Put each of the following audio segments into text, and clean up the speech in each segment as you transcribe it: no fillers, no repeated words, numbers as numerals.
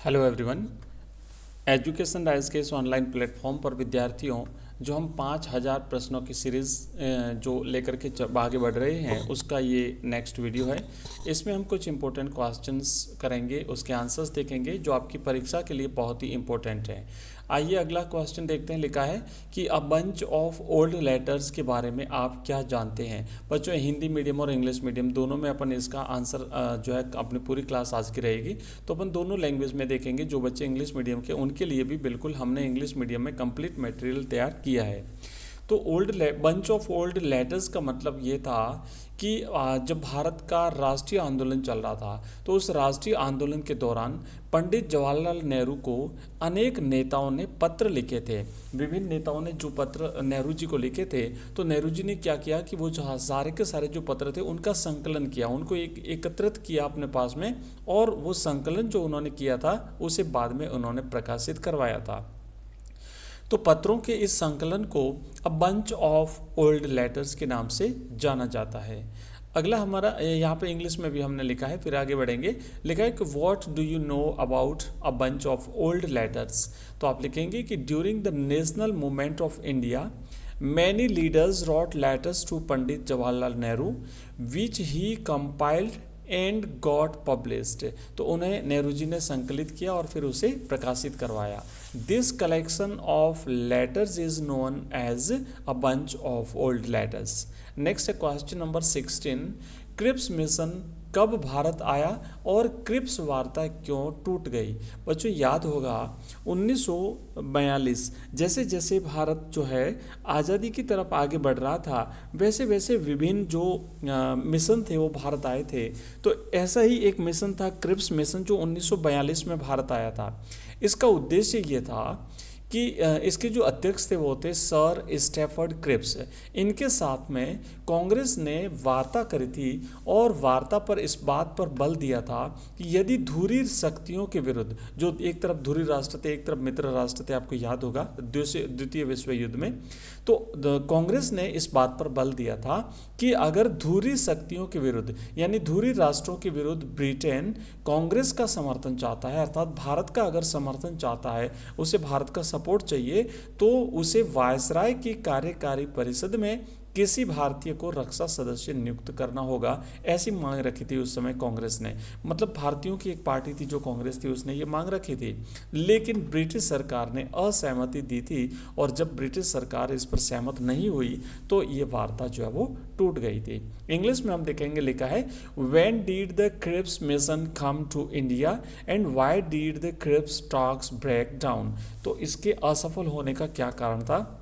Hello everyone. Education rise के इस online platform पर विद्यार्थियों जो हम 5,000 प्रश्नों की सीरीज़ जो लेकर के आगे बढ़ रहे हैं उसका ये नेक्स्ट वीडियो है। इसमें हम कुछ इम्पोर्टेंट क्वेश्चंस करेंगे, उसके आंसर्स देखेंगे जो आपकी परीक्षा के लिए बहुत ही इम्पोर्टेंट हैं। आइए अगला क्वेश्चन देखते हैं। लिखा है कि अ बंच ऑफ ओल्ड लेटर्स के बारे में आप क्या जानते हैं। बच्चों, हिंदी मीडियम और इंग्लिश मीडियम दोनों में अपन इसका आंसर जो है अपनी पूरी क्लास आज की रहेगी, तो अपन दोनों लैंग्वेज में देखेंगे। जो बच्चे इंग्लिश मीडियम के उनके लिए भी बिल्कुल हमने इंग्लिश मीडियम में कंप्लीट मटेरियल तैयार किया है। तो बंच ऑफ ओल्ड लेटर्स का मतलब ये था कि जब भारत का राष्ट्रीय आंदोलन चल रहा था तो उस राष्ट्रीय आंदोलन के दौरान पंडित जवाहरलाल नेहरू को अनेक नेताओं ने पत्र लिखे थे। विभिन्न नेताओं ने जो पत्र नेहरू जी को लिखे थे, तो नेहरू जी ने क्या किया कि वो जो सारे के सारे जो पत्र थे उनका संकलन किया, उनको एकत्रित किया अपने पास में, और वो संकलन जो उन्होंने किया था उसे बाद में उन्होंने प्रकाशित करवाया था। तो पत्रों के इस संकलन को अ बंच ऑफ ओल्ड लेटर्स के नाम से जाना जाता है। अगला हमारा यहाँ पे इंग्लिश में भी हमने लिखा है, फिर आगे बढ़ेंगे। लिखा है कि what do you know about a bunch of old letters. तो आप लिखेंगे कि during the national movement of India many leaders wrote letters to Pandit Jawaharlal Nehru which he compiled and got published. तो उन्हें नेहरू जी ने संकलित किया और फिर उसे प्रकाशित करवाया। This collection of letters is known as a bunch of old letters. Next है क्वेश्चन नंबर 16। क्रिप्स मिशन कब भारत आया और क्रिप्स वार्ता क्यों टूट गई। बच्चों, याद होगा 1942 जैसे जैसे भारत जो है आज़ादी की तरफ आगे बढ़ रहा था, वैसे वैसे विभिन्न जो मिशन थे वो भारत आए थे। तो ऐसा ही एक मिशन था क्रिप्स मिशन, जो 1942 में भारत आया था। इसका उद्देश्य ये था कि इसके जो अध्यक्ष थे वो थे सर स्टैफर्ड क्रिप्स। इनके साथ में कांग्रेस ने वार्ता करी थी और वार्ता पर इस बात पर बल दिया था कि यदि धुरी शक्तियों के विरुद्ध, जो एक तरफ धुरी राष्ट्र थे एक तरफ मित्र राष्ट्र थे, आपको याद होगा द्वितीय विश्व युद्ध में, तो कांग्रेस ने इस बात पर बल दिया था कि अगर धुरी शक्तियों के विरुद्ध यानी धुरी राष्ट्रों के विरुद्ध ब्रिटेन कांग्रेस का समर्थन चाहता है, अर्थात भारत का अगर समर्थन चाहता है, उसे भारत का सपोर्ट चाहिए, तो उसे वायसराय की कार्यकारी परिषद में किसी भारतीय को रक्षा सदस्य नियुक्त करना होगा। ऐसी मांग रखी थी उस समय कांग्रेस ने। मतलब भारतीयों की एक पार्टी थी जो कांग्रेस थी, उसने ये मांग रखी थी, लेकिन ब्रिटिश सरकार ने असहमति दी थी, और जब ब्रिटिश सरकार इस पर सहमत नहीं हुई तो ये वार्ता जो है वो टूट गई थी। इंग्लिश में हम देखेंगे, लिखा है when did the Cripps mission come to India and why did the Cripps talks break down. तो इसके असफल होने का क्या कारण था।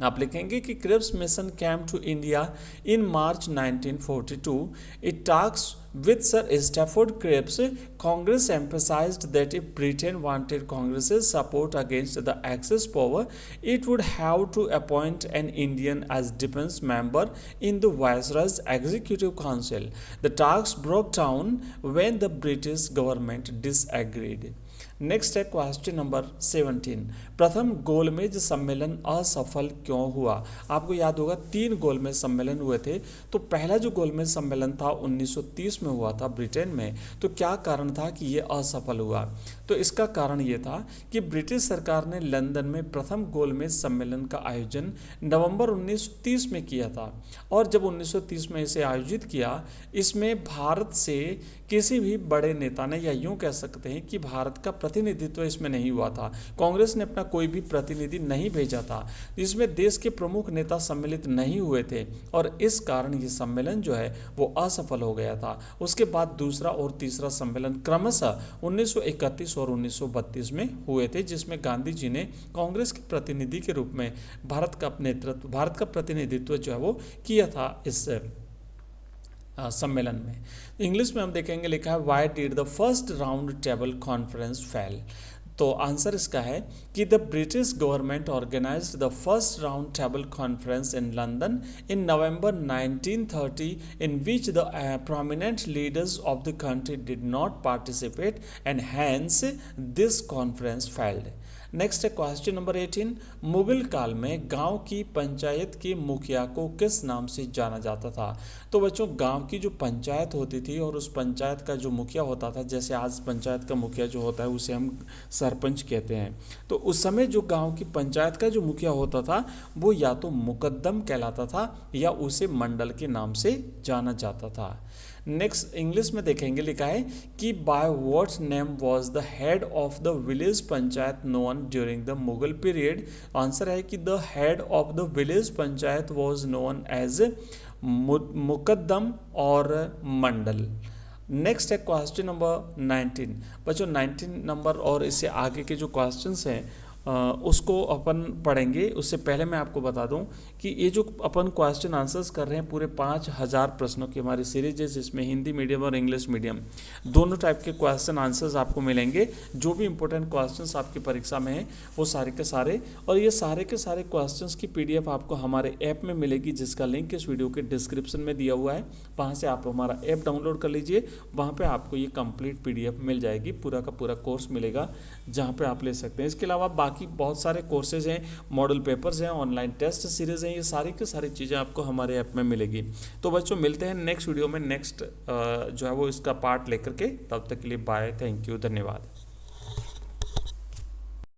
आप लिखेंगे कि Cripps mission came to India in March 1942। It talks with Sir Stafford Cripps, Congress emphasized that if Britain wanted Congress's support against the Axis power, it would have to appoint an Indian as defense member in the Viceroy's Executive Council. The talks broke down when the British government disagreed. Next है question number 17। प्रथम गोलमेज सम्मेलन असफल क्यों हुआ। आपको याद होगा 3 गोलमेज सम्मेलन हुए थे। तो पहला जो गोलमेज सम्मेलन था 1930 में हुआ था ब्रिटेन में। तो क्या कारण था कि ये असफल हुआ। तो इसका कारण ये था कि ब्रिटिश सरकार ने लंदन में प्रथम गोलमेज सम्मेलन का आयोजन नवंबर 1930 में किया था, और जब 1930 में इसे आयोजित किया, इसमें भारत से किसी भी बड़े नेता ने, या यूं कह सकते हैं कि भारत का प्रतिनिधित्व इसमें नहीं हुआ था। कांग्रेस ने अपना कोई भी प्रतिनिधि नहीं भेजा था, इसमें देश के प्रमुख नेता सम्मिलित नहीं हुए थे, और इस कारण ये सम्मेलन जो है वो असफल हो गया था। उसके बाद दूसरा और तीसरा सम्मेलन क्रमशः 1931 और 1932 में हुए थे, जिसमें गांधी जी ने कांग्रेस के प्रतिनिधि के रूप में भारत का प्रतिनिधित्व जो है वो किया था इस सम्मेलन में। इंग्लिश में हम देखेंगे, लिखा है why did the first round table conference fail. तो आंसर इसका है कि the British government organised the first round table conference in London in November 1930 in which the prominent leaders of the country did not participate and hence this conference failed. Next है question number 18, Mughal काल में गांव की पंचायत के मुखिया को किस नाम से जाना जाता था? तो बच्चों, गांव की जो पंचायत होती थी और उस पंचायत का जो मुखिया होता था, जैसे आज पंचायत का मुखिया जो होता है उसे हम सरपंच कहते हैं, तो उस समय जो गांव की पंचायत का जो मुखिया होता था वो या तो मुकद्दम कहलाता था या उसे मंडल के नाम से जाना जाता था। नेक्स्ट इंग्लिश में देखेंगे, लिखा है कि by what name was the head of the village panchayat known during the Mughal period? Answer है कि the head of the village panchayat was known as Muqaddam और मंडल। नेक्स्ट है क्वेश्चन नंबर 19। बच्चों 19 नंबर और इससे आगे के जो क्वेश्चंस हैं उसको अपन पढ़ेंगे। उससे पहले मैं आपको बता दूं कि ये जो अपन क्वेश्चन आंसर्स कर रहे हैं पूरे 5000 प्रश्नों की हमारी सीरीज है, जिसमें हिंदी मीडियम और इंग्लिश मीडियम दोनों टाइप के क्वेश्चन आंसर्स आपको मिलेंगे। जो भी इंपॉर्टेंट क्वेश्चंस आपकी परीक्षा में हैं वो सारे के सारे, और ये सारे के सारे क्वेश्चंस की PDF आपको हमारे ऐप में मिलेगी, जिसका लिंक इस वीडियो के डिस्क्रिप्शन में दिया हुआ है। वहाँ से आप हमारा ऐप डाउनलोड कर लीजिए, वहाँ पर आपको ये कंप्लीट PDF मिल जाएगी, पूरा का पूरा कोर्स मिलेगा जहाँ पर आप ले सकते हैं। इसके अलावा बाकी बहुत सारे कोर्सेज हैं, मॉडल पेपर्स हैं, ऑनलाइन टेस्ट सीरीज हैं, ये सारी की सारी चीज़ें आपको हमारे ऐप में मिलेगी। तो बच्चों मिलते हैं नेक्स्ट वीडियो में, नेक्स्ट जो है वो इसका पार्ट लेकर के। तब तक के लिए बाय, थैंक यू, धन्यवाद।